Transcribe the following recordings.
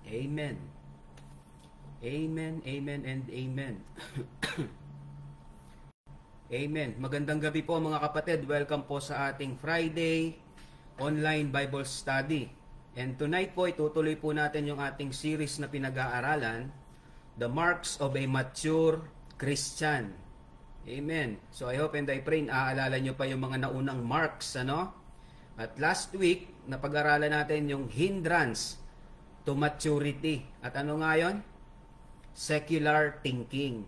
Amen. Amen, amen, and amen. Amen. Magandang gabi po mga kapatid. Welcome po sa ating Friday online Bible study. And tonight po, itutuloy po natin yung ating series na pinag-aaralan, The Marks of a Mature Christian. Amen. So I hope and I pray, naaalala nyo pa yung mga naunang marks, ano? At last week, napag-aralan natin yung hindrance to maturity. At ano nga yun? Secular thinking.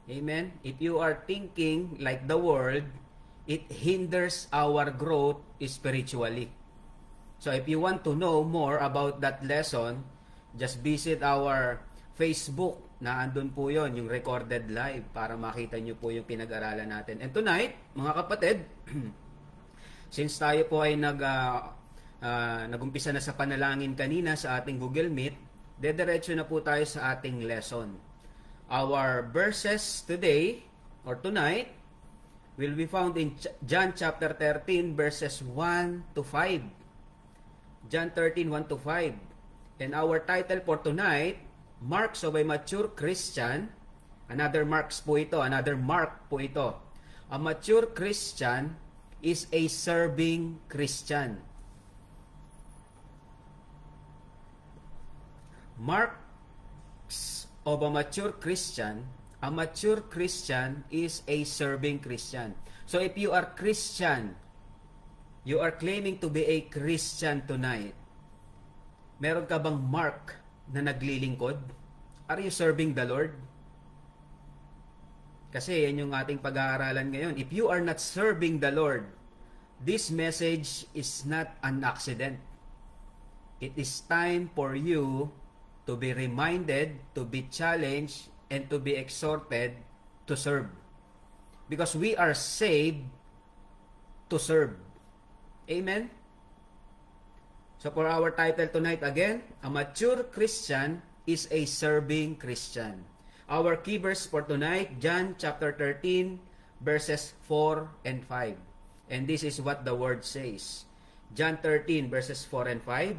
Amen? If you are thinking like the world, it hinders our growth spiritually. So if you want to know more about that lesson, just visit our Facebook, na andun po yon, yung recorded live, para makita nyo po yung pinag-aralan natin. And tonight, mga kapatid, since tayo po ay nagumpisa na sa panalangin kanina sa ating Google Meet, dediretso na po tayo sa ating lesson. Our verses today, or tonight, will be found in John chapter 13, verses 1 to 5. John 13, 1 to 5. And our title for tonight, Marks of a Mature Christian. Another mark po ito. A mature Christian is a serving Christian. Marks of a mature Christian is a serving Christian. So if you are Christian, you are claiming to be a Christian tonight, meron ka bang mark na naglilingkod? Are you serving the Lord? Kasi yan yung ating pag-aaralan ngayon. If you are not serving the Lord, this message is not an accident. It is time for you to be reminded, to be challenged, and to be exhorted to serve. Because we are saved to serve. Amen? So for our title tonight again, a mature Christian is a serving Christian. Our key verse for tonight, John chapter 13, verses 4 and 5. And this is what the word says. John 13, verses 4 and 5.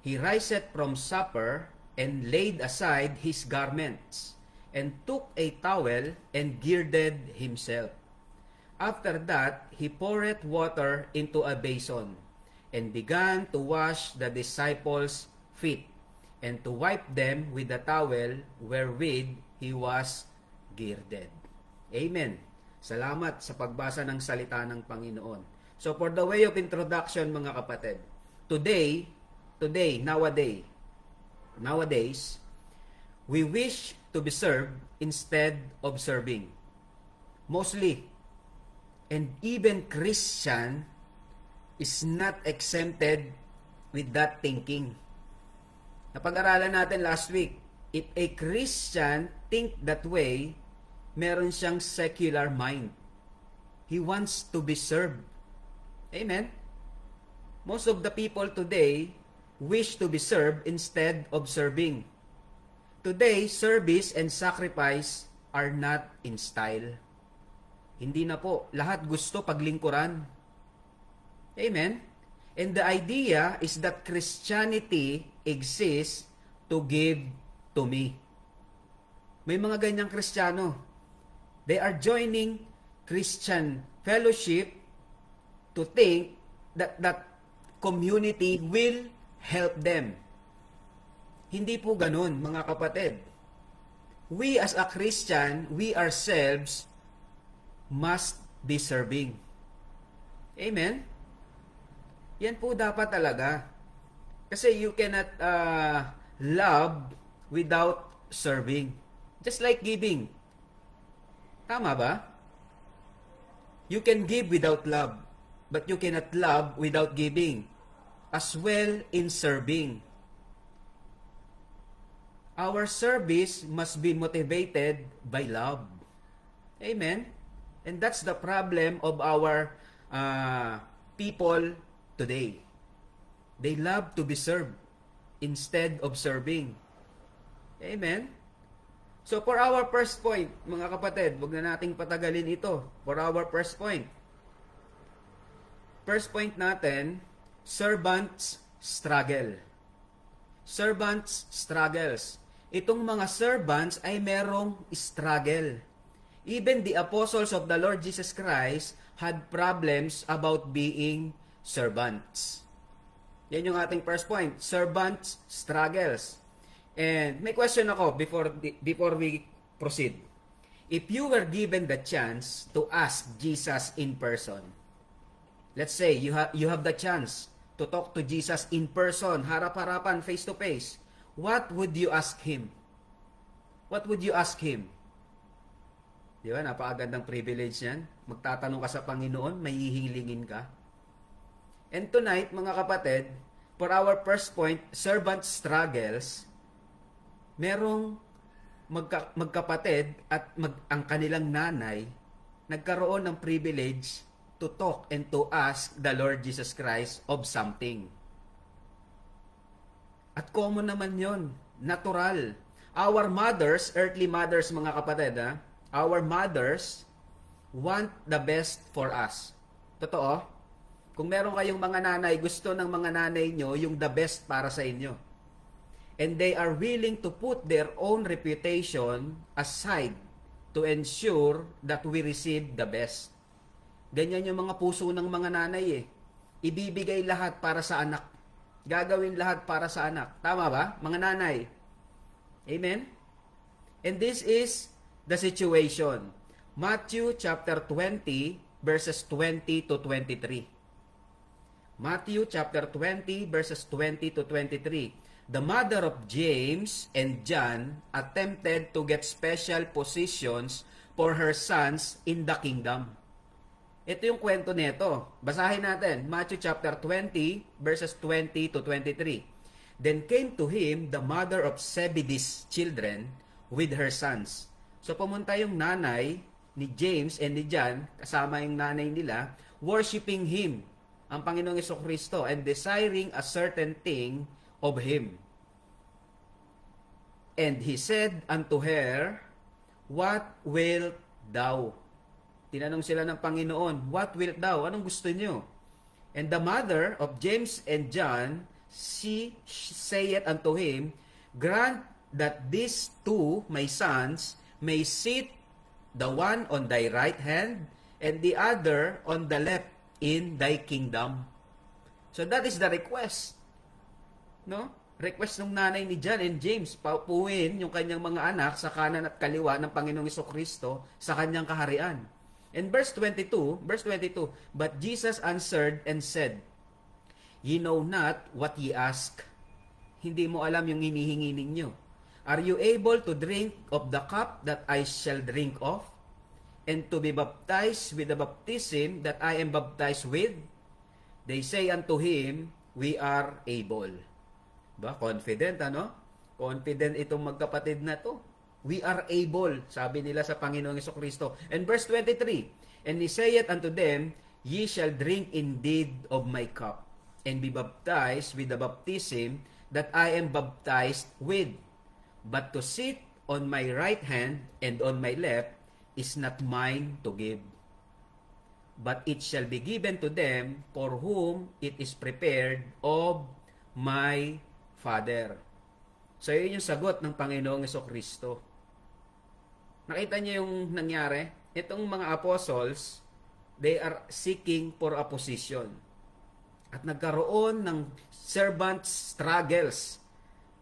He riseth from supper, and laid aside his garments, and took a towel, and girded himself. After that, he poured water into a basin, and began to wash the disciples' feet, and to wipe them with the towel wherewith he was girded. Amen. Salamat sa pagbasa ng salita ng Panginoon. So for the way of introduction, mga kapatid, nowadays, we wish to be served instead of serving. Mostly. And even Christian is not exempted with that thinking. Napag-aralan natin last week, if a Christian think that way, meron siyang secular mind. He wants to be served. Amen? Most of the people today wish to be served instead of serving. Today, service and sacrifice are not in style. Hindi na po. Lahat gusto paglingkuran. Amen? And the idea is that Christianity exists to give to me. May mga ganyang Kristiyano. They are joining Christian fellowship to think that that community will help them. Hindi po ganun, mga kapatid. We as a Christian, we ourselves must be serving. Amen? Yan po dapat talaga. Kasi you cannot love without serving. Just like giving. Tama ba? You can give without love, but you cannot love without giving. As well in serving. Our service must be motivated by love. Amen? And that's the problem of our people today. They love to be served instead of serving. Amen? So for our first point, mga kapatid, wag na nating patagalin ito. For our first point. First point natin, servants struggle. servants struggles. Itong mga servants ay merong struggle. Even the apostles of the Lord Jesus Christ had problems about being servants. Yan yung ating first point, servants struggles. And may question ako before we proceed. If you were given the chance to ask Jesus in person, let's say you have the chance to talk to Jesus in person, harap-harapan, face-to-face, what would you ask Him? What would you ask Him? Di ba? Napakagandang privilege yan. Magtatanong ka sa Panginoon, may hihilingin ka. And tonight, mga kapatid, for our first point, servant struggles, merong magkapatid at ang kanilang nanay nagkaroon ng privilege to talk and to ask the Lord Jesus Christ of something. At common naman yon, natural. Our mothers, earthly mothers mga kapatid, our mothers want the best for us. Totoo? Kung meron kayong mga nanay, gusto ng mga nanay nyo yung the best para sa inyo. And they are willing to put their own reputation aside to ensure that we receive the best. Ganyan yung mga puso ng mga nanay eh. Ibibigay lahat para sa anak. Gagawin lahat para sa anak. Tama ba, mga nanay? Amen? And this is the situation. Matthew chapter 20 verses 20 to 23. Matthew chapter 20 verses 20 to 23. The mother of James and John attempted to get special positions for her sons in the kingdom. Ito yung kwento nito. Basahin natin. Matthew chapter 20 verses 20 to 23. Then came to him the mother of Zebedee's children with her sons. So pumunta yung nanay ni James and ni John, kasama yung nanay nila, worshiping him, ang Panginoong Jesucristo, and desiring a certain thing of him. And he said unto her, What wilt thou? Tinanong sila ng Panginoon, What wilt thou? Anong gusto niyo? And the mother of James and John, she saith unto him, Grant that these two, my sons, may sit, the one on thy right hand, and the other on the left in thy kingdom. So that is the request. No? Request ng nanay ni John and James, paupuin yung kanyang mga anak sa kanan at kaliwa ng Panginoong Jesucristo sa kanyang kaharian. In verse 22, But Jesus answered and said, Ye know not what ye ask. Hindi mo alam yung hinihingi ninyo. Are you able to drink of the cup that I shall drink of? And to be baptized with the baptism that I am baptized with? They say unto him, We are able. Ba? Confident, ano? Confident itong magkapatid na to. We are able, sabi nila sa Panginoong Jesucristo. And verse 23, And he saith unto them, Ye shall drink indeed of my cup, and be baptized with the baptism that I am baptized with. But to sit on my right hand and on my left is not mine to give, but it shall be given to them for whom it is prepared of my Father. So, yun yung sagot ng Panginoong Jesucristo. Nakita niyo yung nangyari? Itong mga apostles, they are seeking for a position. At nagkaroon ng servant struggles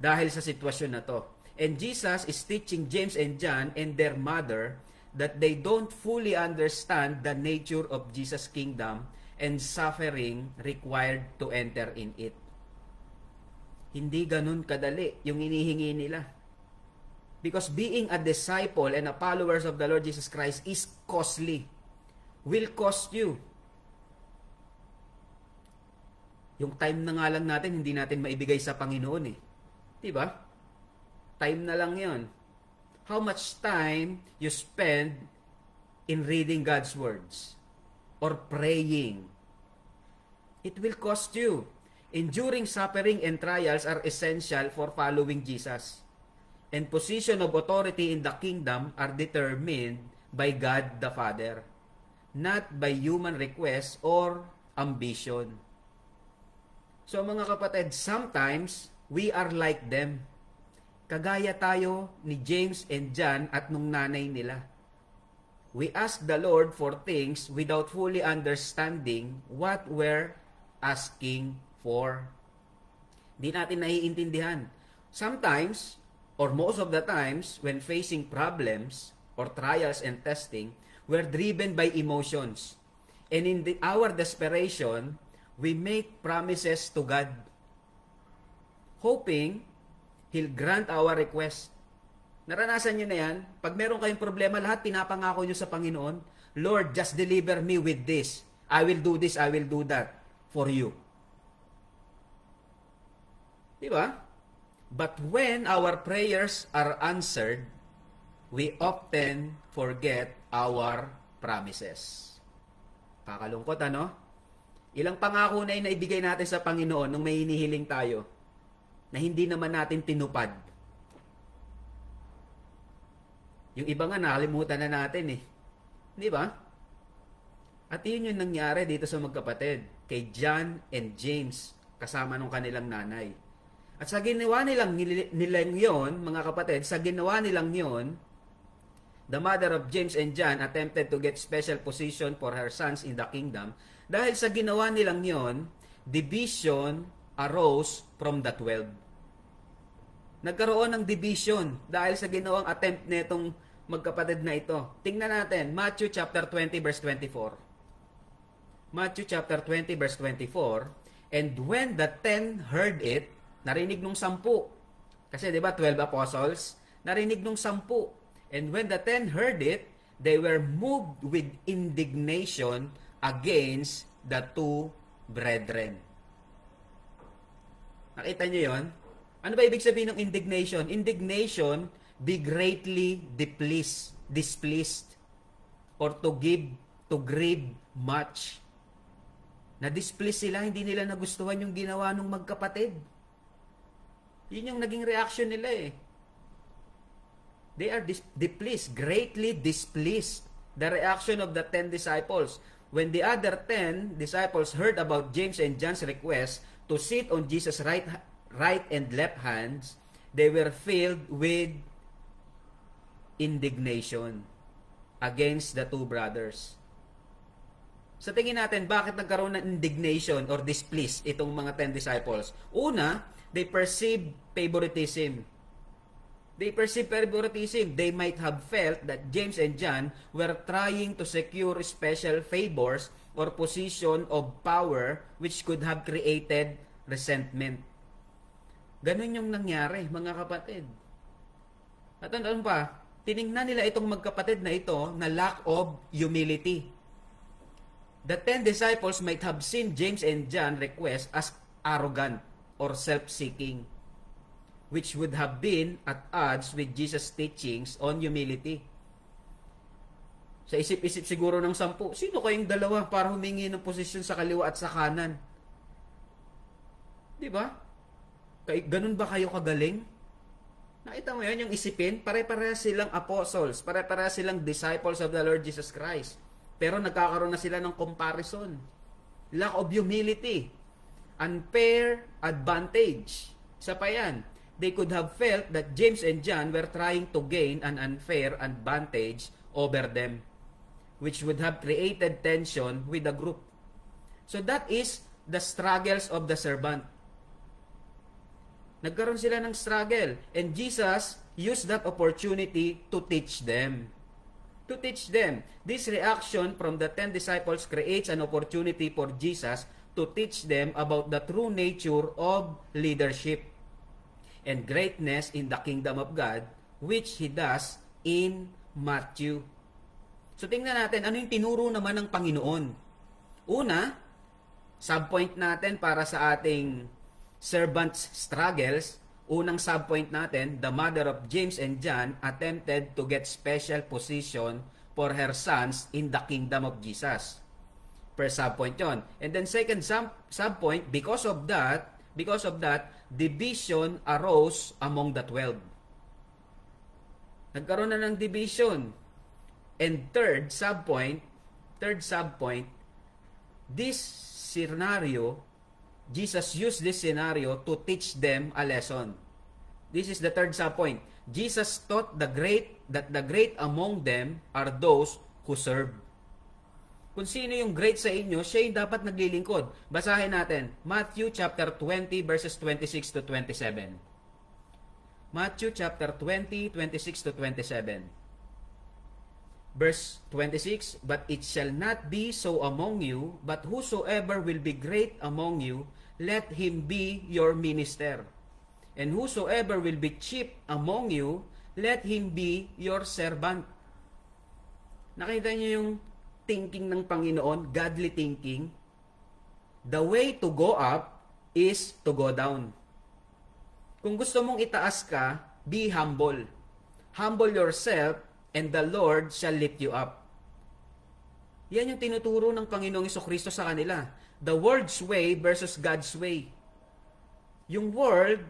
dahil sa sitwasyon na to. And Jesus is teaching James and John and their mother that they don't fully understand the nature of Jesus' kingdom and suffering required to enter in it. Hindi ganun kadali yung inihingi nila. Because being a disciple and a followers of the Lord Jesus Christ is costly. Will cost you. Yung time na nga lang natin, hindi natin maibigay sa Panginoon eh. Diba? Time na lang yon. How much time you spend in reading God's words or praying? It will cost you. Enduring suffering and trials are essential for following Jesus. And position of authority in the kingdom are determined by God the Father, not by human request or ambition. So mga kapatid, sometimes we are like them. Kagaya tayo ni James and John at nung nanay nila. We ask the Lord for things without fully understanding what we're asking for. Di natin naiintindihan. Sometimes, or most of the times, when facing problems or trials and testing, we're driven by emotions. And in our desperation, we make promises to God, hoping He'll grant our request. Naranasan nyo na yan? Pag meron kayong problema, lahat pinapangako nyo sa Panginoon, Lord, just deliver me with this. I will do this, I will do that for you. Diba? But when our prayers are answered, we often forget our promises. Kakalungkot, ano? Ilang pangako na naibigay natin sa Panginoon nung may hinihiling tayo na hindi naman natin tinupad. Yung iba nga nakalimutan na natin eh. Di ba? At yun yung nangyari dito sa magkapatid, kay John and James, kasama nung kanilang nanay. At sa ginawa nilang yon, mga kapatid, sa ginawa nilang yon, the mother of James and John attempted to get special position for her sons in the kingdom. Dahil sa ginawa nilang yon, division arose from the 12. Nagkaroon ng division dahil sa ginawang attempt netong magkapatid na ito. Tingnan natin, Matthew chapter 20 verse 24. Matthew chapter 20 verse 24, and when the 10 heard it, narinig nung 10. Kasi 'di ba 12 apostles, narinig nung 10. And when the 10 heard it, they were moved with indignation against the two brethren. Nakita niyo 'yon? Ano ba ibig sabihin ng indignation? Indignation, be greatly displeased, or to grieve much. Na-displease sila, hindi nila nagustuhan yung ginawa ng magkapatid. Yun yung naging reaction nila eh. They are displeased, greatly displeased. The reaction of the 10 disciples. When the other 10 disciples heard about James and John's request to sit on Jesus' right and left hands, they were filled with indignation against the two brothers. Sa tingin natin, bakit nagkaroon ng indignation or displease itong mga 10 disciples? Una, they perceived favoritism. They might have felt that James and John were trying to secure special favors or position of power which could have created resentment. Ganun yung nangyari, mga kapatid. At ano pa? Tiningnan nila itong magkapatid na ito na lack of humility. The 10 disciples might have seen James and John request as arrogant or self-seeking, which would have been at odds with Jesus' teachings on humility. Sa isip-isip siguro ng 10, sino kayong dalawa para humingi ng posisyon sa kaliwa at sa kanan? Di ba? Ganun ba kayo kagaling? Nakita mo yan, yung isipin, pare-pareha silang apostles, pare-pareha silang disciples of the Lord Jesus Christ. Pero nagkakaroon na sila ng comparison. Lack of humility. Unfair advantage. Isa pa yan. They could have felt that James and John were trying to gain an unfair advantage over them, which would have created tension with the group. So that is the struggles of the servant. Nagkaroon sila ng struggle. And Jesus used that opportunity to teach them. To teach them. This reaction from the 10 disciples creates an opportunity for Jesus to teach them about the true nature of leadership and greatness in the kingdom of God, which He does in Matthew. So tingnan natin, ano yung tinuro naman ng Panginoon? Una, subpoint natin para sa ating servants' struggles. Unang subpoint natin, the mother of James and John attempted to get special position for her sons in the kingdom of Jesus. First subpoint yon. And then second subpoint, because of that, division arose among the 12. Nagkaroon na ng division. And third subpoint, this scenario Jesus used this scenario to teach them a lesson. This is the third subpoint. Jesus taught that the great among them are those who serve. Kung sino yung great sa inyo, siya yung dapat naglilingkod. Basahin natin. Matthew chapter 20 verses 26 to 27. Matthew chapter 20, 26 to 27. Verse 26, "But it shall not be so among you, but whosoever will be great among you, let him be your minister. And whosoever will be chief among you, let him be your servant." Nakita niyo yung thinking ng Panginoon, godly thinking? The way to go up is to go down. Kung gusto mong itaas ka, be humble. Humble yourself, and the Lord shall lift you up. Yan yung tinuturo ng Panginoong Jesucristo sa kanila. The world's way versus God's way. Yung world,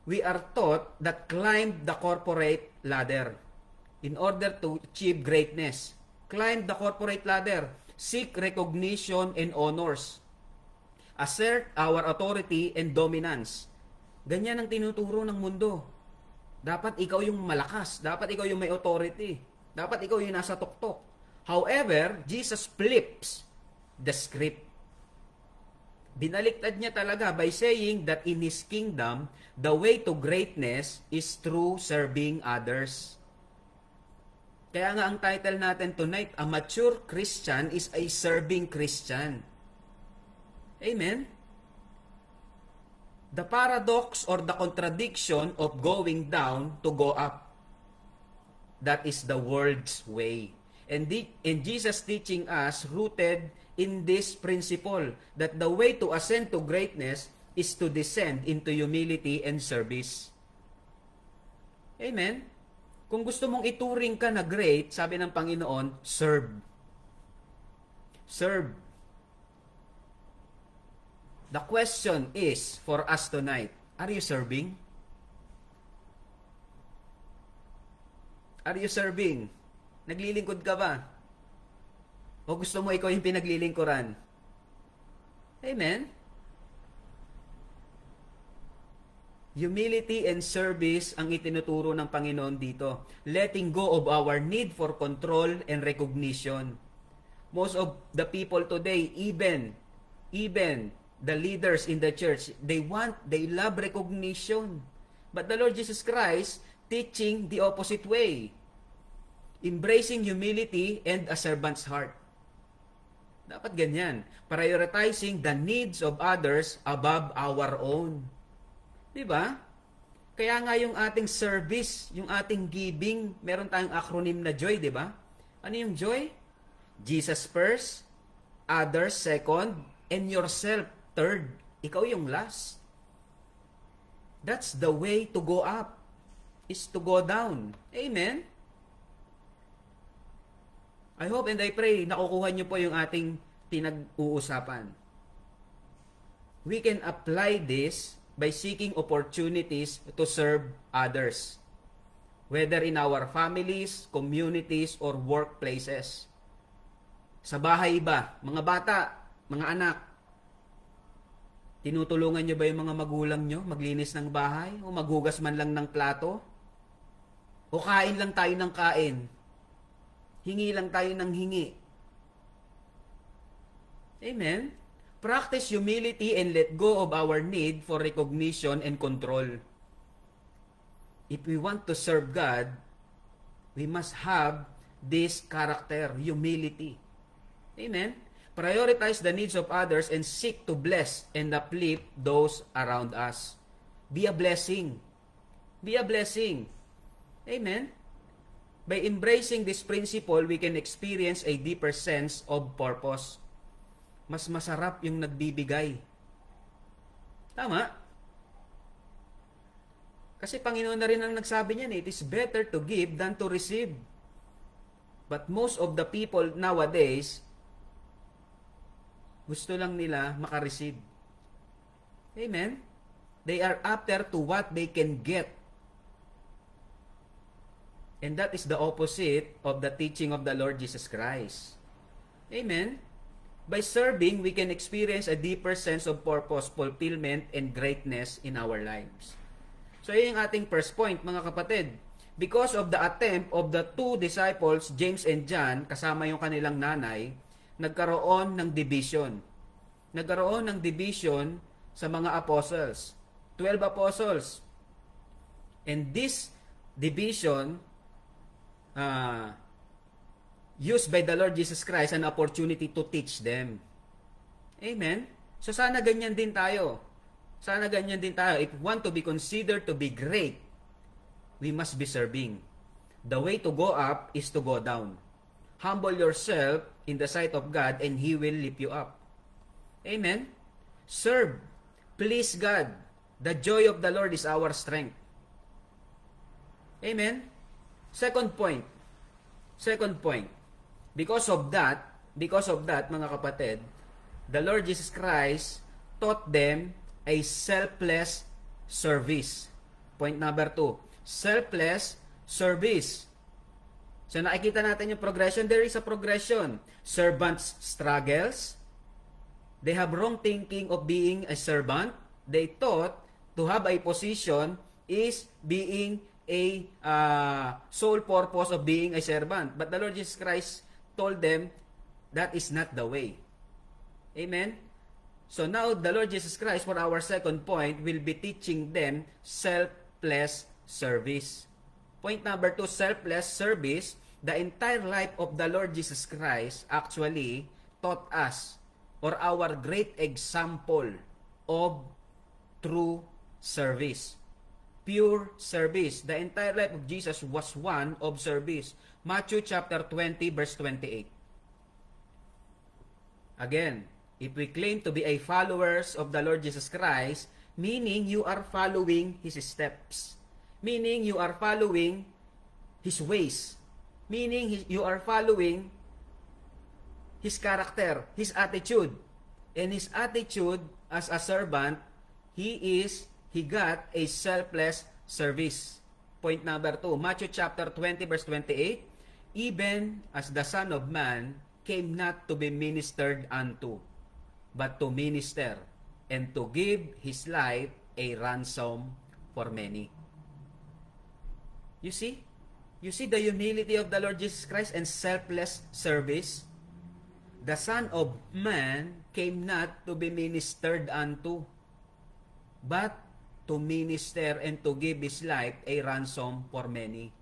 we are taught that climb the corporate ladder in order to achieve greatness. Climb the corporate ladder. Seek recognition and honors. Assert our authority and dominance. Ganyan ang tinuturo ng mundo. Dapat ikaw yung malakas. Dapat ikaw yung may authority. Dapat ikaw yung nasa tuktok. However, Jesus flips the script. Binaliktad niya talaga by saying that in His kingdom, the way to greatness is through serving others. Kaya nga ang title natin tonight, A Mature Christian is a Serving Christian. Amen? The paradox or the contradiction of going down to go up. That is the world's way. And Jesus teaching us, rooted in this principle, that the way to ascend to greatness is to descend into humility and service. Amen? Kung gusto mong ituring ka na great, sabi ng Panginoon, serve. Serve. The question is for us tonight, are you serving? Are you serving? Naglilingkod ka ba? O gusto mo ikaw yung pinaglilingkuran? Amen? Humility and service ang itinuturo ng Panginoon dito. Letting go of our need for control and recognition. Most of the people today, even the leaders in the church, they love recognition. But the Lord Jesus Christ teaching the opposite way. Embracing humility and a servant's heart. Dapat ganyan. Prioritizing the needs of others above our own. Diba? Kaya nga yung ating service, yung ating giving, meron tayong acronym na JOY, diba? Ano yung JOY? Jesus first, others second, and yourself third. Ikaw yung last. That's the way to go up, is to go down. Amen? I hope and I pray nakukuha nyo po yung ating pinag-uusapan. We can apply this by seeking opportunities to serve others, whether in our families, communities, or workplaces. Sa bahay ba, mga bata, mga anak, tinutulungan nyo ba yung mga magulang nyo maglinis ng bahay? O maghugas man lang ng plato? O kain lang tayo ng kain? Hingi lang tayo ng hingi? Amen? Practice humility and let go of our need for recognition and control. If we want to serve God, we must have this character, humility. Amen? Prioritize the needs of others and seek to bless and uplift those around us. Be a blessing. Be a blessing. Amen? By embracing this principle, we can experience a deeper sense of purpose. Mas masarap yung nagbibigay. Tama? Kasi Panginoon na rin ang nagsabi niyan, it is better to give than to receive. But most of the people nowadays, gusto lang nila makareceive. Amen? They are after to what they can get. And that is the opposite of the teaching of the Lord Jesus Christ. Amen? By serving, we can experience a deeper sense of purpose, fulfillment, and greatness in our lives. So, yun yung ating first point, mga kapatid. Because of the attempt of the two disciples, James and John, kasama yung kanilang nanay, nagkaroon ng division. Nagkaroon ng division sa mga apostles. 12 apostles. And this division used by the Lord Jesus Christ an opportunity to teach them. Amen? So sana ganyan din tayo. Sana ganyan din tayo. If we want to be considered to be great, we must be serving. The way to go up is to go down. Humble yourself in the sight of God and He will lift you up. Amen? Serve. Please God. The joy of the Lord is our strength. Amen? Second point. Because of that, mga kapatid, the Lord Jesus Christ taught them a selfless service. Point number 2. Selfless service. So nakikita natin yung progression. There is a progression. Servants struggles. They have wrong thinking of being a servant. They thought to have a position is being a sole purpose of being a servant. But the Lord Jesus Christ told them that is not the way. Amen? So now the Lord Jesus Christ, for our second point, will be teaching them selfless service. Point number 2, selfless service. The entire life of the Lord Jesus Christ actually taught us, or our great example of true service. Pure service. The entire life of Jesus was one of service. Matthew chapter 20 verse 28. Again, if we claim to be a followers of the Lord Jesus Christ, meaning you are following His steps. Meaning you are following His ways. Meaning you are following His character, His attitude. And His attitude as a servant, He got a selfless service. Point number 2, Matthew chapter 20 verse 28, even as the Son of Man came not to be ministered unto, but to minister, and to give His life a ransom for many. You see? You see the humility of the Lord Jesus Christ and selfless service? The Son of Man came not to be ministered unto, but to minister and to give His life a ransom for many.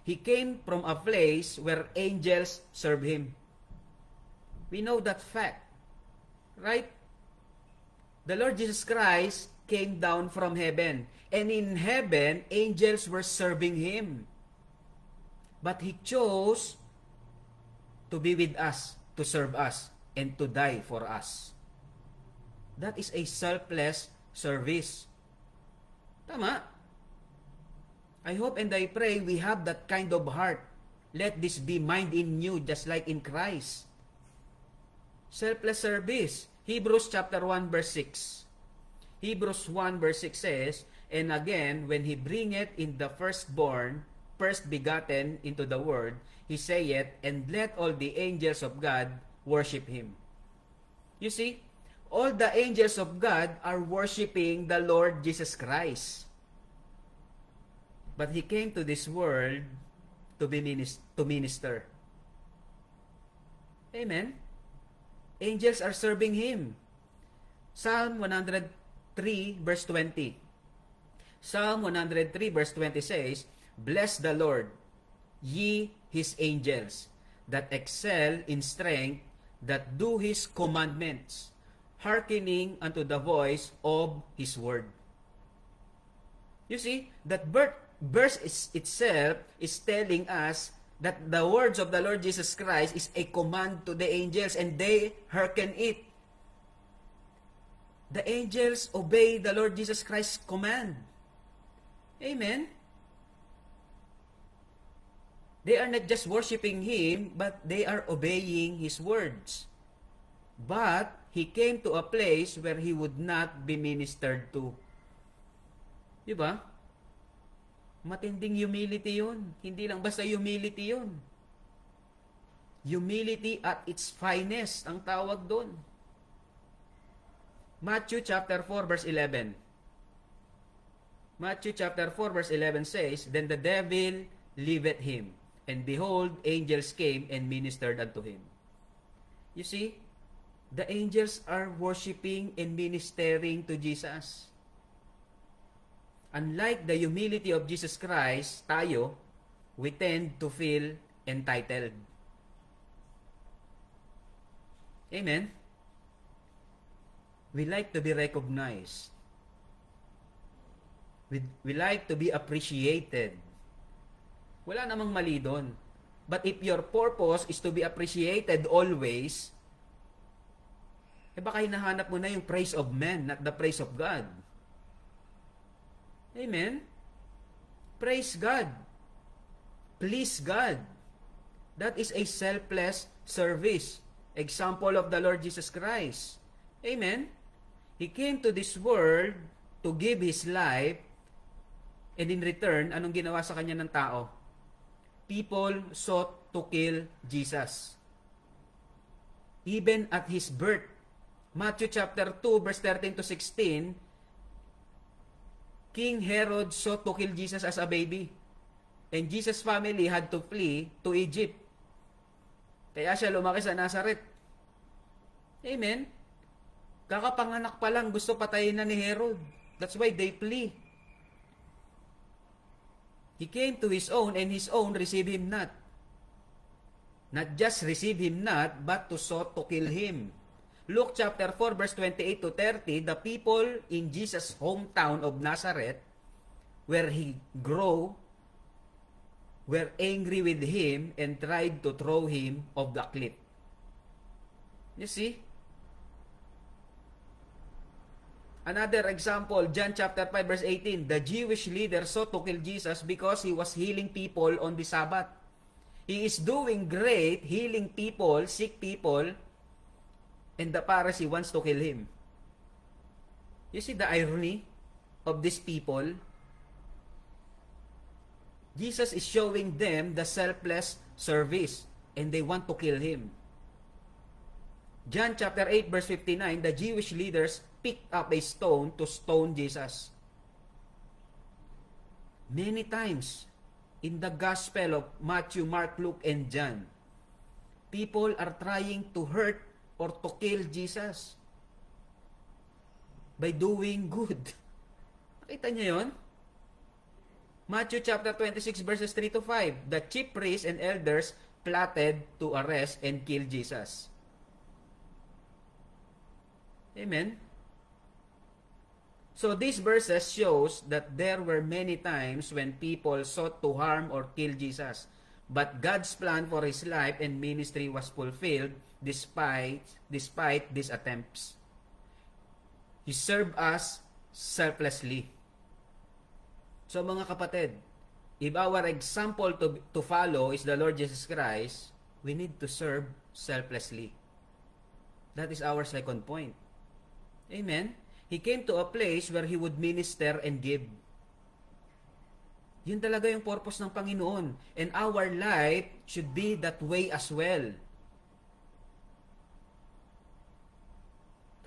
He came from a place where angels serve Him. We know that fact. Right? The Lord Jesus Christ came down from heaven. And in heaven, angels were serving Him. But He chose to be with us, to serve us, and to die for us. That is a selfless service. Tama? I hope and I pray we have that kind of heart. Let this be mind in you, just like in Christ. Selfless service. Hebrews chapter 1 verse 6. Hebrews 1 verse 6 says, and again, when He bringeth in the firstborn, first begotten into the world, He saith, and let all the angels of God worship Him. You see, all the angels of God are worshiping the Lord Jesus Christ. But He came to this world to minister. Amen? Angels are serving Him. Psalm 103 verse 20. Psalm 103 verse 20 says, bless the Lord, ye His angels, that excel in strength, that do His commandments, hearkening unto the voice of His word. You see, that verse itself is telling us that the words of the Lord Jesus Christ is a command to the angels, and they hearken it. The angels obey the Lord Jesus Christ's command. Amen? They are not just worshiping Him, but they are obeying His words. But He came to a place where He would not be ministered to. Diba? Matinding humility yun. Hindi lang basta humility yun. Humility at its finest ang tawag doon. Matthew chapter 4 verse 11. Matthew chapter 4 verse 11 says, Then the devil leaveth him, and behold, angels came and ministered unto him. You see, the angels are worshiping and ministering to Jesus. Unlike the humility of Jesus Christ, tayo, we tend to feel entitled. Amen? We like to be recognized. We like to be appreciated. Wala namang mali doon. But if your purpose is to be appreciated always, baka hinahanap mo na yung praise of men, not the praise of God. Amen? Praise God. Please God. That is a selfless service. Example of the Lord Jesus Christ. Amen? He came to this world to give His life, and in return, anong ginawa sa kanya ng tao? People sought to kill Jesus. Even at His birth. Matthew chapter 2 verse 13 to 16, King Herod sought to kill Jesus as a baby. And Jesus' family had to flee to Egypt. Kaya siya lumaki sa Nazareth. Amen? Kakapanganak pa lang, gusto patayin na ni Herod. That's why they flee. He came to His own, and His own received Him not. Not just receive Him not, but to sought to kill Him. Luke chapter 4 verse 28 to 30, the people in Jesus' hometown of Nazareth, where He grew, were angry with Him and tried to throw Him off the cliff. You see? Another example, John chapter 5 verse 18, the Jewish leaders sought to kill Jesus because He was healing people on the Sabbath. He is doing great, healing people, sick people, and the Pharisee wants to kill Him. You see the irony of these people? Jesus is showing them the selfless service, and they want to kill Him. John chapter 8 verse 59, the Jewish leaders picked up a stone to stone Jesus. Many times in the Gospel of Matthew, Mark, Luke, and John, people are trying to hurt or to kill Jesus by doing good. Nakita niyo yun? Matthew chapter 26 verses 3 to 5, the chief priests and elders plotted to arrest and kill Jesus. Amen? So these verses shows that there were many times when people sought to harm or kill Jesus. But God's plan for His life and ministry was fulfilled despite these attempts. He served us selflessly. So mga kapatid, if our example to follow is the Lord Jesus Christ, we need to serve selflessly. That is our second point. Amen? He came to a place where He would minister and give. Yun talaga yung purpose ng Panginoon. And our life should be that way as well.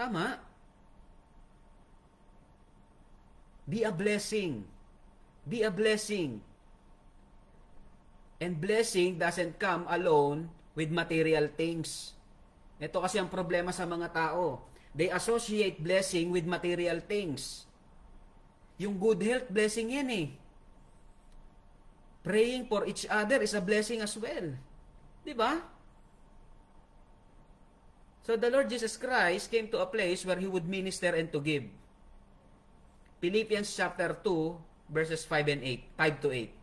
Tama? Be a blessing. Be a blessing. And blessing doesn't come alone with material things. Ito kasi ang problema sa mga tao. They associate blessing with material things. Yung good health, blessing yan eh. Praying for each other is a blessing as well. Diba? So the Lord Jesus Christ came to a place where He would minister and to give. Philippians chapter 2, verses 5 to 8.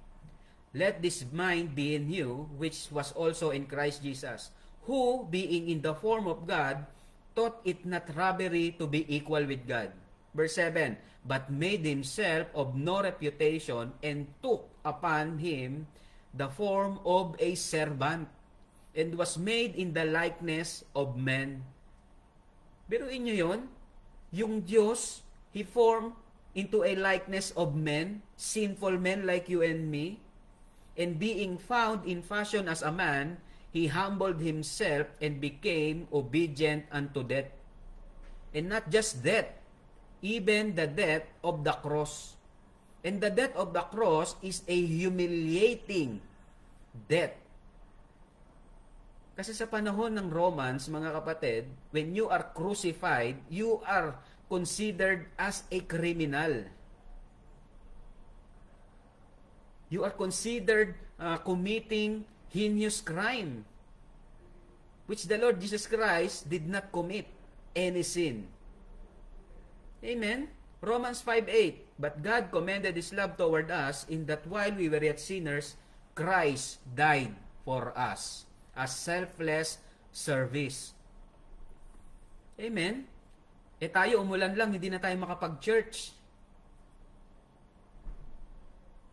Let this mind be in you, which was also in Christ Jesus, who, being in the form of God, thought it not robbery to be equal with God. Verse 7, but made Himself of no reputation, and took upon Him the form of a servant, and was made in the likeness of men. Biruin nyo yun? Yung Diyos, He formed into a likeness of men, sinful men like you and me, and being found in fashion as a man, He humbled himself and became obedient unto death. And not just death, even the death of the cross. And the death of the cross is a humiliating death. Kasi sa panahon ng Romans, mga kapatid, when you are crucified, you are considered as a criminal. You are considered committing heinous crime, which the Lord Jesus Christ did not commit any sin. Amen? Romans 5:8, but God commended His love toward us in that while we were yet sinners, Christ died for us as selfless service. Amen? Tayo umulan lang, hindi na tayo makapag-church.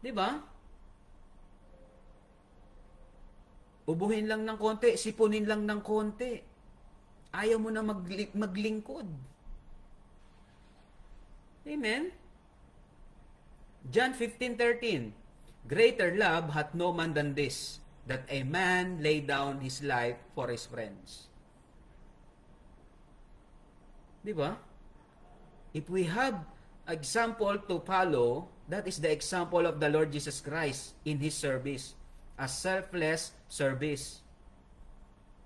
Di ba? Ubuhin lang ng konti, sipunin lang ng konti. Ayaw mo na maglingkod. Amen? John 15:13, greater love hath no man than this, that a man lay down his life for his friends. Di ba? If we have example to follow, that is the example of the Lord Jesus Christ in His service, a selfless service.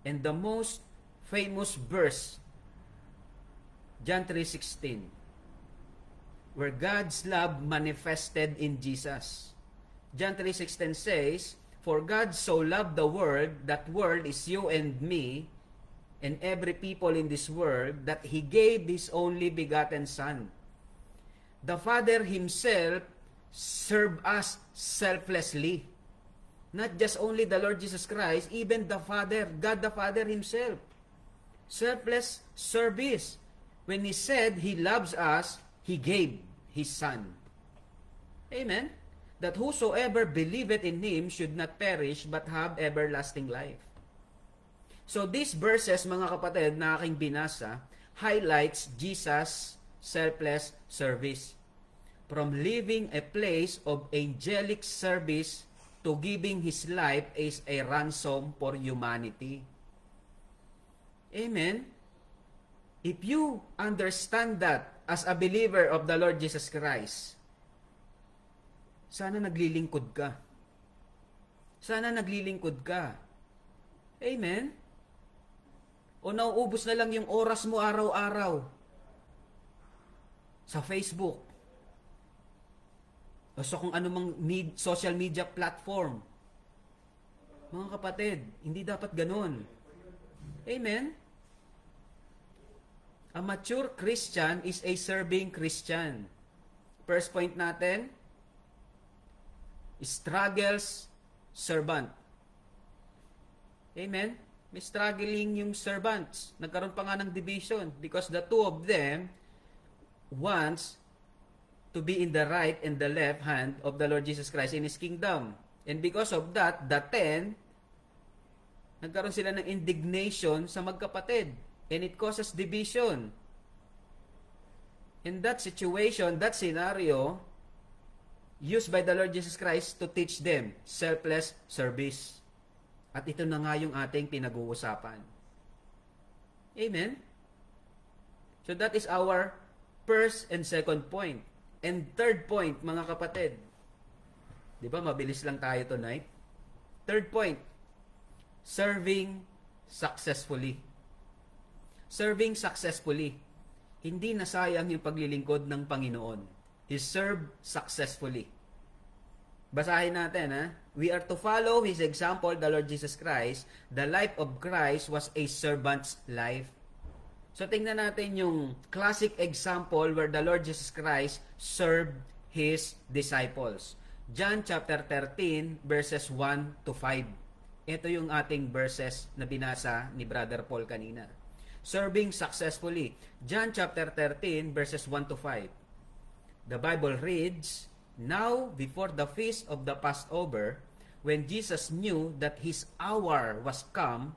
And the most famous verse, John 3:16, where God's love manifested in Jesus. John 3:16 says, for God so loved the world, that world is you and me, and every people in this world, that He gave His only begotten Son. The Father Himself served us selflessly. Not just only the Lord Jesus Christ, even the Father, God the Father Himself. Selfless service. When He said He loves us, He gave His Son. Amen? That whosoever believeth in Him should not perish, but have everlasting life. So these verses, mga kapatid, na aking binasa, highlights Jesus' selfless service. From living a place of angelic service to giving His life as a ransom for humanity. Amen? If you understand that as a believer of the Lord Jesus Christ, sana naglilingkod ka. Sana naglilingkod ka. Amen? O nauubos na lang yung oras mo araw-araw sa Facebook o sa kung anumang social media platform. Mga kapatid, hindi dapat ganun. Amen? A mature Christian is a serving Christian. First point natin, struggles servant. Amen? May struggling yung servants. Nagkaroon pa nga ng division because the two of them wants to be in the right and the left hand of the Lord Jesus Christ in His kingdom. And because of that, the 10, nagkaroon sila ng indignation sa magkapatid. And it causes division. In that situation, that scenario, used by the Lord Jesus Christ to teach them selfless service. At ito na nga yung ating pinag-uusapan. Amen? So that is our first and second point. And third point, mga kapatid. Di ba, mabilis lang tayo tonight. Third point, serving successfully. Serving successfully. Hindi nasayang yung paglilingkod ng Panginoon. He served successfully. Basahin natin, ha? We are to follow His example, the Lord Jesus Christ. The life of Christ was a servant's life. So, tingnan natin yung classic example where the Lord Jesus Christ served His disciples. John chapter 13, verses 1 to 5. Ito yung ating verses na binasa ni Brother Paul kanina. Serving successfully. John chapter 13, verses 1 to 5. The Bible reads, now, before the feast of the Passover, when Jesus knew that His hour was come,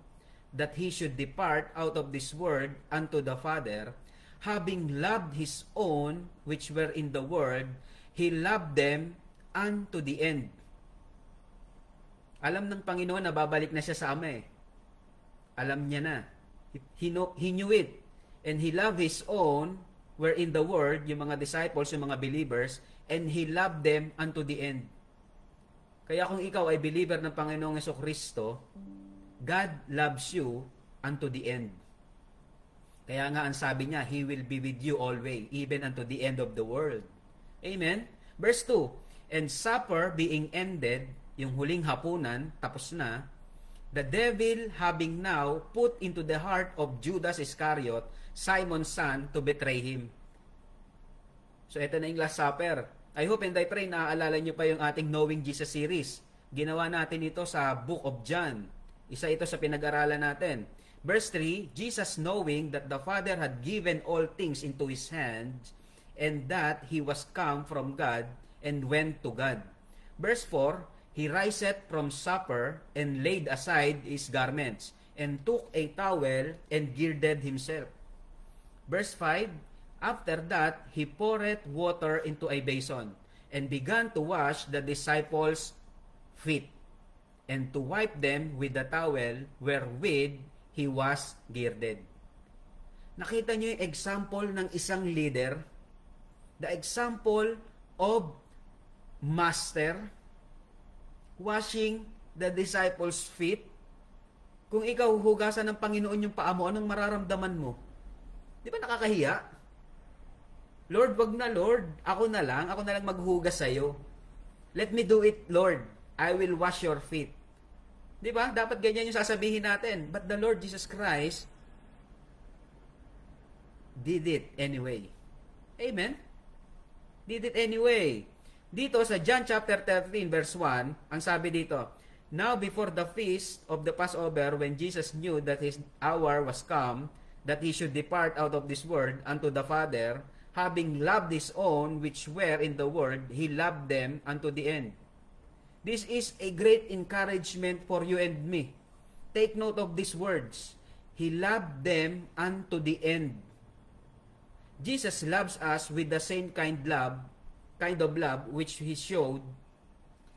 that He should depart out of this world unto the Father, having loved His own which were in the world, He loved them unto the end. Alam ng Panginoon na babalik na siya sa Ama eh. Alam niya na. He knew it. And He loved His own, were in the world, yung mga disciples, yung mga believers, and He loved them unto the end. Kaya kung ikaw ay believer ng Panginoong Jesucristo, God loves you unto the end. Kaya nga ang sabi niya, He will be with you always, even unto the end of the world. Amen? Verse 2, and supper being ended, yung huling hapunan, tapos na, the devil having now put into the heart of Judas Iscariot, Simon's son, to betray him. So ito na yung Last Supper. I hope and I pray naaalala nyo pa yung ating Knowing Jesus series. Ginawa natin ito sa Book of John. Isa ito sa pinag-aralan natin. Verse 3, Jesus knowing that the Father had given all things into His hands, and that He was come from God, and went to God. Verse 4, He riseth from supper, and laid aside His garments, and took a towel, and girded Himself. Verse 5, after that, He poureth water into a basin, and began to wash the disciples' feet, and to wipe them with the towel wherewith He was girded. Nakita niyo yung example ng isang leader, the example of master washing the disciples' feet. Kung ikaw hugasan ng Panginoon yung paa mo, anong mararamdaman mo? Di ba nakakahiya? Lord, wag na Lord. Ako na lang maghugas sa'yo. Let me do it, Lord. I will wash your feet. Di ba? Dapat ganyan yung sasabihin natin. But the Lord Jesus Christ did it anyway. Amen? Did it anyway. Dito sa John chapter 13 verse 1, ang sabi dito, now before the feast of the Passover, when Jesus knew that His hour was come, that He should depart out of this world unto the Father, having loved His own which were in the world, He loved them unto the end. This is a great encouragement for you and me. Take note of these words. He loved them unto the end. Jesus loves us with the same kind of love which He showed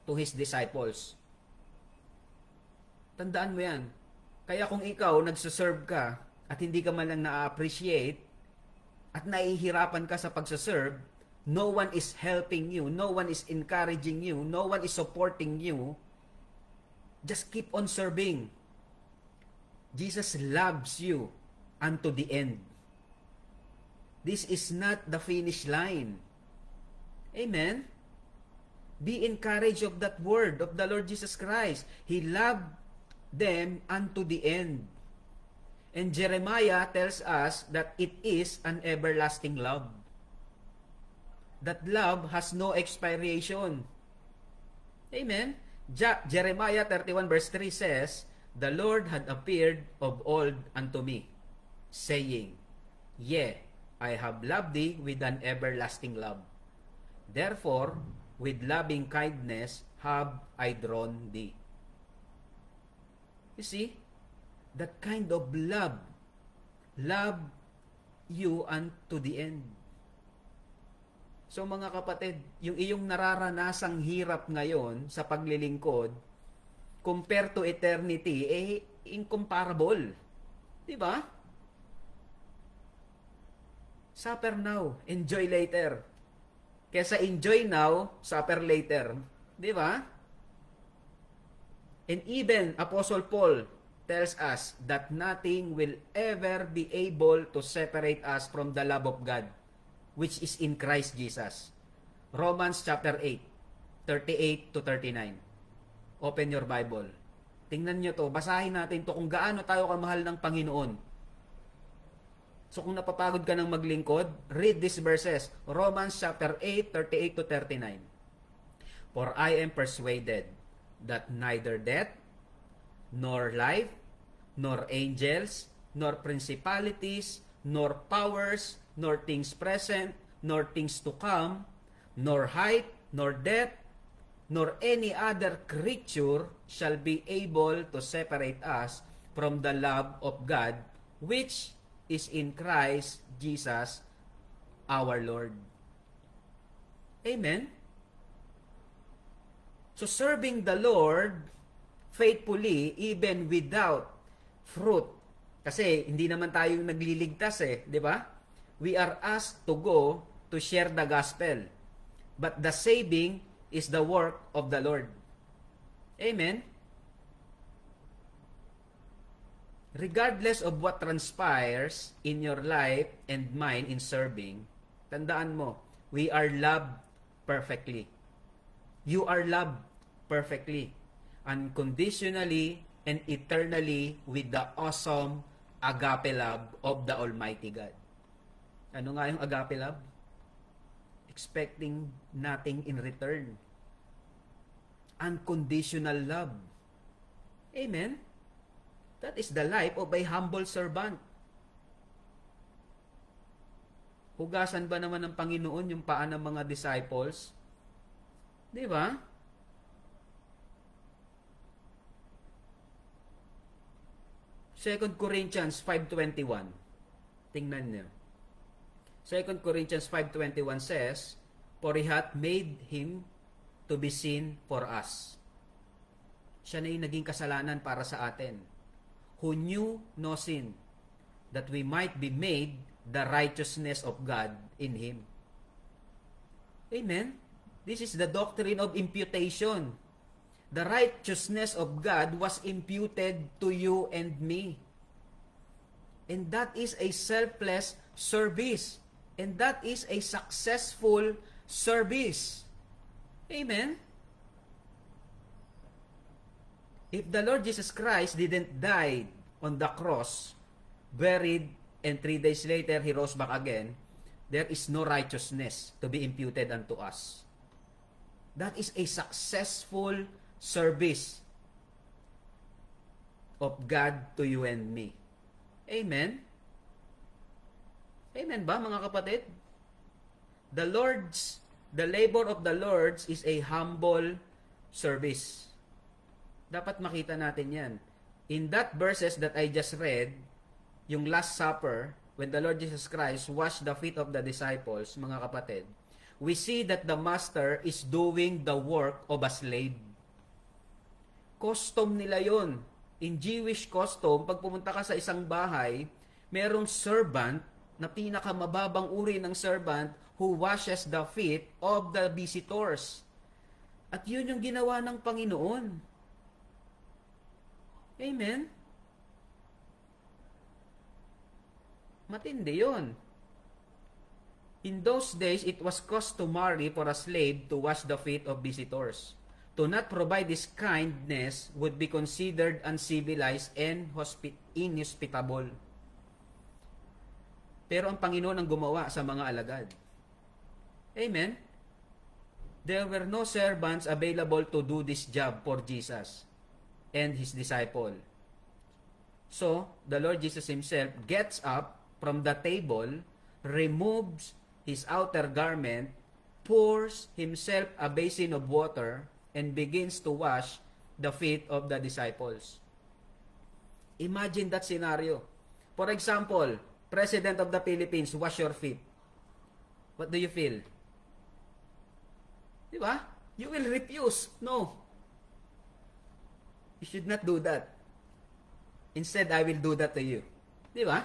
to His disciples. Tandaan mo yan. Kaya kung ikaw nagsaserve ka at hindi ka man lang na-appreciate at nahihirapan ka sa pagsaserve, no one is helping you, no one is encouraging you, no one is supporting you, just keep on serving. Jesus loves you unto the end. This is not the finish line. Amen? Be encouraged of that word of the Lord Jesus Christ. He loved them unto the end. And Jeremiah tells us that it is an everlasting love. That love has no expiration. Amen? Jeremiah 31 verse 3 says, the Lord had appeared of old unto me, saying, yea, I have loved thee with an everlasting love. Therefore, with loving kindness have I drawn thee. You see, that kind of love you unto the end. So mga kapatid, yung iyong nararanasang hirap ngayon sa paglilingkod, compared to eternity, incomparable. Diba? Suffer now, enjoy later. Kesa enjoy now, suffer later. Diba? And even Apostle Paul tells us that nothing will ever be able to separate us from the love of God, which is in Christ Jesus. Romans chapter 8, 38 to 39. Open your Bible. Tingnan nyo to, basahin natin to kung gaano tayo kamahal ng Panginoon. So kung napapagod ka ng maglingkod, read these verses. Romans chapter 8, 38 to 39. For I am persuaded that neither death, nor life, nor angels, nor principalities, nor powers, nor things present, nor things to come, nor height, nor depth, nor any other creature shall be able to separate us from the love of God, which is in Christ Jesus our Lord. Amen? So serving the Lord faithfully, even without fruit. Kasi hindi naman tayo nagliligtas di ba? We are asked to go to share the gospel. But the saving is the work of the Lord. Amen? Regardless of what transpires in your life and mine in serving, tandaan mo, we are loved perfectly. You are loved perfectly, unconditionally, and eternally with the awesome agape love of the Almighty God. Ano nga yung agape love? Expecting nothing in return. Unconditional love. Amen? That is the life of a humble servant. Hugasan ba naman ng Panginoon yung paa ng mga disciples? Di ba? Second Corinthians 5:21. Tingnan niyo. 2 Corinthians 5:21 says, "For He hath made Him to be sin for us." Siya na yung naging kasalanan para sa atin. Who knew no sin, that we might be made the righteousness of God in Him. Amen? This is the doctrine of imputation. The righteousness of God was imputed to you and me. And that is a selfless service. And that is a successful service. Amen? If the Lord Jesus Christ didn't die on the cross, buried, and 3 days later He rose back again, there is no righteousness to be imputed unto us. That is a successful service of God to you and me. Amen? Amen ba, mga kapatid? The labor of the Lord's is a humble service. Dapat makita natin yan. In that verses that I just read, yung Last Supper, when the Lord Jesus Christ washed the feet of the disciples, mga kapatid, we see that the master is doing the work of a slave. Custom nila yon. In Jewish custom, pag pumunta ka sa isang bahay, merong servant na pinakamababang uri ng servant who washes the feet of the visitors. At yun yung ginawa ng Panginoon. Amen? Matindi yun. In those days, it was customary for a slave to wash the feet of visitors. To not provide this kindness would be considered uncivilized and inhospitable. Pero ang Panginoon ang gumawa sa mga alagad. Amen? There were no servants available to do this job for Jesus and His disciple. So, the Lord Jesus Himself gets up from the table, removes His outer garment, pours Himself a basin of water, and begins to wash the feet of the disciples. Imagine that scenario. For example, President of the Philippines, wash your feet. What do you feel? Di ba? You will refuse. No. You should not do that. Instead, I will do that to you. Di ba?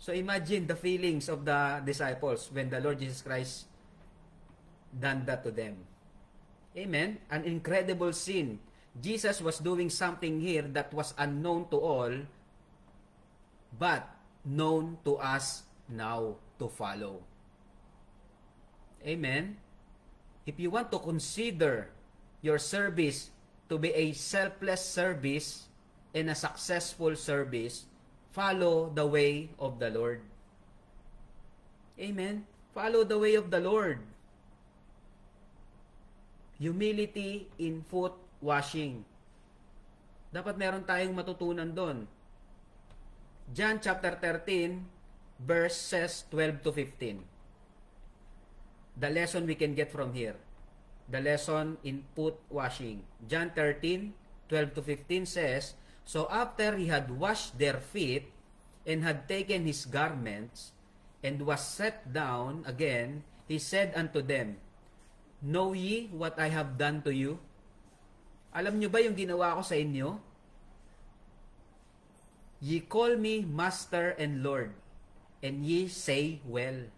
So imagine the feelings of the disciples when the Lord Jesus Christ done that to them. Amen? An incredible scene. Jesus was doing something here that was unknown to all, but known to us now to follow. Amen? If you want to consider your service to be a selfless service and a successful service, follow the way of the Lord. Amen? Follow the way of the Lord. Humility in foot washing. Dapat meron tayong matutunan doon. John chapter 13, verses 12 to 15. The lesson we can get from here. The lesson in foot washing. John 13, 12 to 15 says, "So after He had washed their feet, and had taken His garments, and was set down again, He said unto them, Know ye what I have done to you?" Alam nyo ba yung ginawa ko sa inyo? Ye call me Master and Lord, and ye say, well,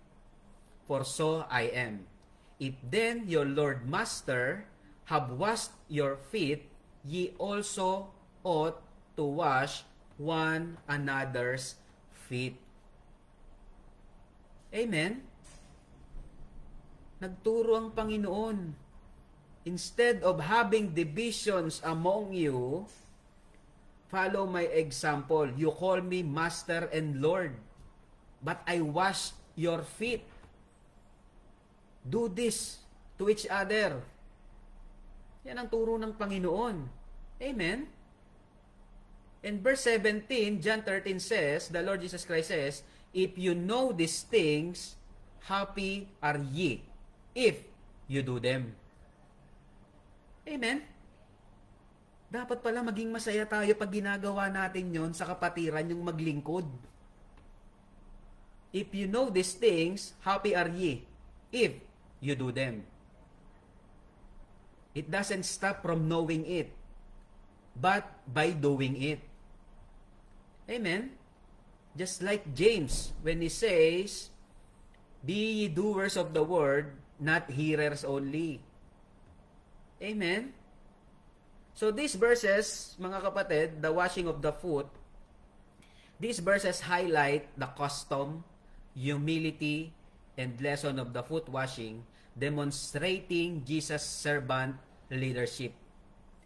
for so I am. If then your Lord Master have washed your feet, ye also ought to wash one another's feet. Amen? Nagturo ang Panginoon. Instead of having divisions among you, follow my example. You call me Master and Lord, but I wash your feet. Do this to each other. Yan ang turo ng Panginoon. Amen? In verse 17, John 13 says, the Lord Jesus Christ says, if you know these things, happy are ye, if you do them. Amen? Dapat pala maging masaya tayo pag ginagawa natin yon sa kapatiran, yung maglingkod. If you know these things, happy are ye, if you do them. It doesn't stop from knowing it, but by doing it. Amen? Just like James, when he says, be ye doers of the word, not hearers only. Amen? So these verses, mga kapatid, the washing of the foot, these verses highlight the custom, humility, and lesson of the foot washing, demonstrating Jesus' servant leadership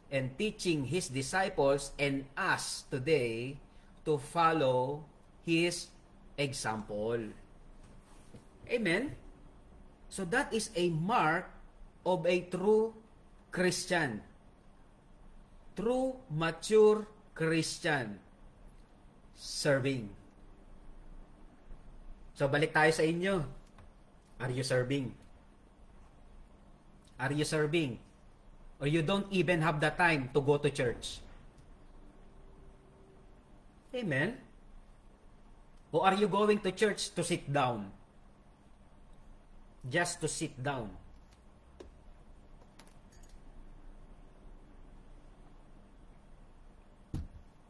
and teaching his disciples and us today to follow his example. Amen? So that is a mark of a true Christian. True, mature Christian. Serving. So balik tayo sa inyo. Are you serving? Are you serving? Or you don't even have the time to go to church? Amen? Or are you going to church to sit down? Just to sit down?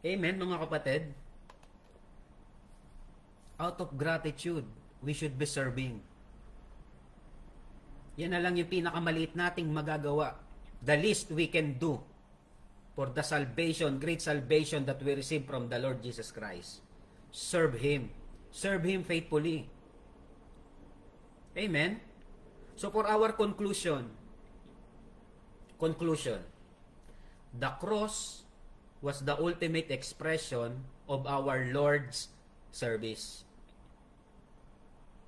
Amen, mga kapatid? Out of gratitude, we should be serving. Yan na lang yung pinakamaliit nating magagawa. The least we can do for the salvation, great salvation that we receive from the Lord Jesus Christ. Serve Him. Serve Him faithfully. Amen? So for our conclusion, the cross was the ultimate expression of our Lord's service.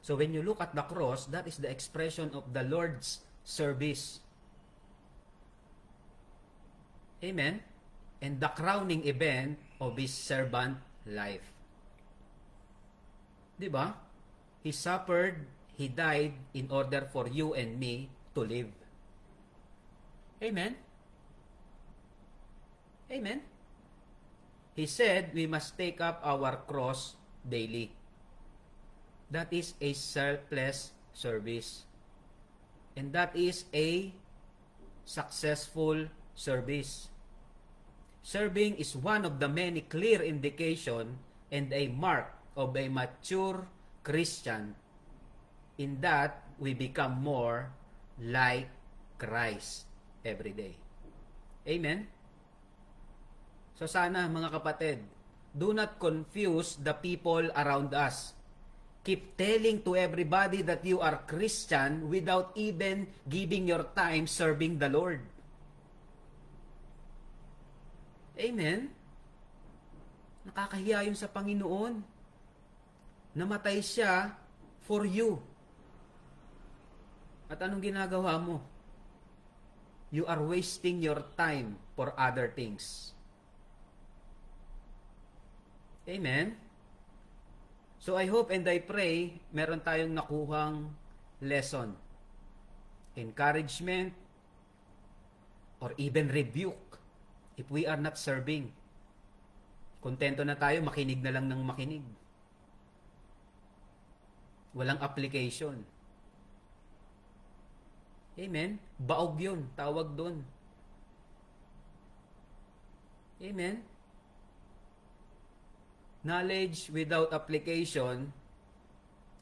So when you look at the cross, that is the expression of the Lord's service. Amen? And the crowning event of His servant life. Diba? He suffered, He died in order for you and me to live. Amen? Amen? He said we must take up our cross daily. That is a selfless service. And that is a successful service. Serving is one of the many clear indication and a mark of a mature Christian, in that we become more like Christ every day. Amen? So sana mga kapatid, do not confuse the people around us. Keep telling to everybody that you are Christian without even giving your time serving the Lord. Amen? Nakakahiya yun sa Panginoon. Namatay siya for you. At anong ginagawa mo? You are wasting your time for other things. Amen? So I hope and I pray meron tayong nakuhang lesson, encouragement, or even rebuke if we are not serving. Kontento na tayo, makinig na lang ng makinig. Walang application. Amen? Baog yun, tawag doon. Amen? Knowledge without application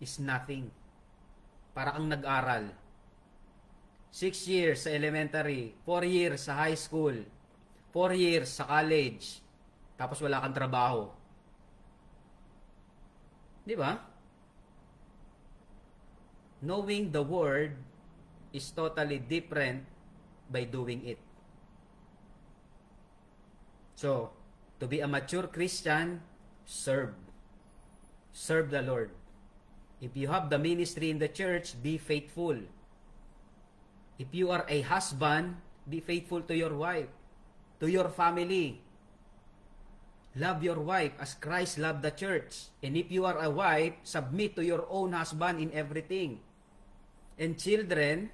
is nothing. Para kang nag-aral. 6 years sa elementary, 4 years sa high school, 4 years sa college, tapos wala kang trabaho. Di ba? Knowing the word is totally different by doing it. So, to be a mature Christian, serve. Serve the Lord. If you have the ministry in the church, be faithful. If you are a husband, be faithful to your wife, to your family. Love your wife as Christ loved the church. And if you are a wife, submit to your own husband in everything. And children,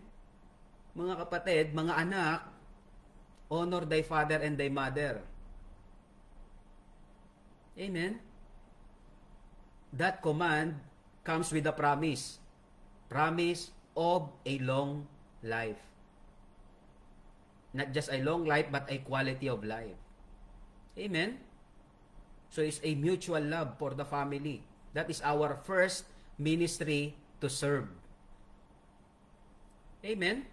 mga kapatid, mga anak, honor thy father and thy mother. Amen? That command comes with a promise. Promise of a long life. Not just a long life, but a quality of life. Amen? So it's a mutual love for the family. That is our first ministry to serve. Amen?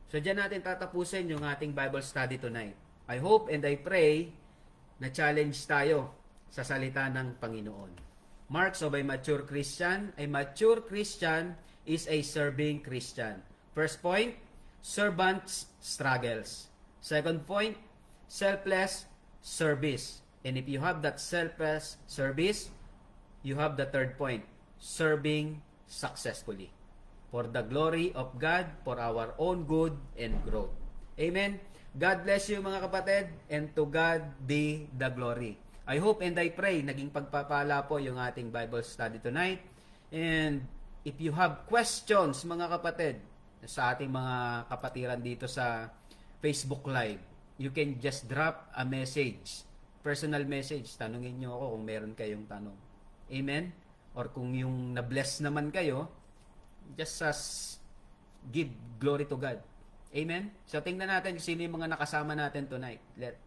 So dyan natin tatapusin yung ating Bible study tonight. I hope and I pray na challenge tayo sa salita ng Panginoon. Marks of a mature Christian. A mature Christian is a serving Christian. First point, servant struggles. Second point, selfless service. And if you have that selfless service, you have the third point, serving successfully. For the glory of God, for our own good and growth. Amen. God bless you mga kapatid, and to God be the glory. I hope and I pray naging pagpapala po yung ating Bible study tonight. And if you have questions mga kapatid sa ating mga kapatiran dito sa Facebook Live, you can just drop a message, personal message. Tanungin nyo ako kung meron kayong tanong. Amen? Or kung yung na-bless naman kayo, just give glory to God. Amen? So tingnan natin sino yung mga nakasama natin tonight. Let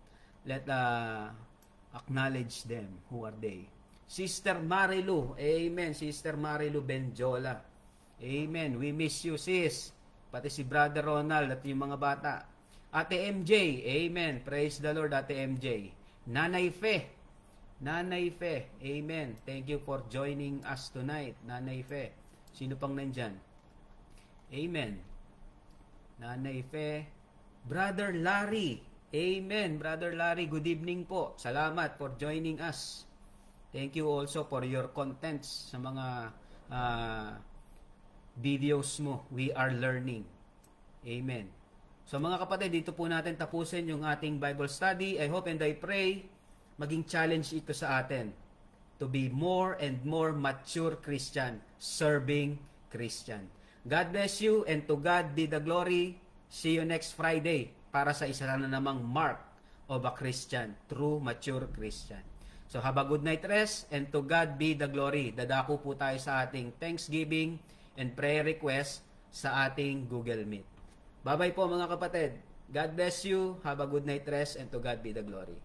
acknowledge them. Who are they? Sister Marilu. Amen. Sister Marilu Benjola. Amen. We miss you, sis. Pati si Brother Ronald at yung mga bata. Ate MJ. Amen. Praise the Lord, Ate MJ. Nanay Fe. Nanay Fe. Amen. Thank you for joining us tonight. Nanay Fe. Sino pang nandyan? Amen. Nanay Fe. Brother Larry. Amen. Brother Larry, good evening po. Salamat for joining us. Thank you also for your contents sa mga videos mo. We are learning. Amen. So mga kapatid, dito po natin tapusin yung ating Bible study. I hope and I pray maging challenge ito sa atin to be more and more mature Christian, serving Christian. God bless you, and to God be the glory. See you next Friday para sa isa na namang mark of a Christian, true mature Christian. So have a good night rest, and to God be the glory. Dadako po tayo sa ating Thanksgiving and prayer request sa ating Google Meet. Bye-bye po mga kapatid. God bless you. Have a good night rest, and to God be the glory.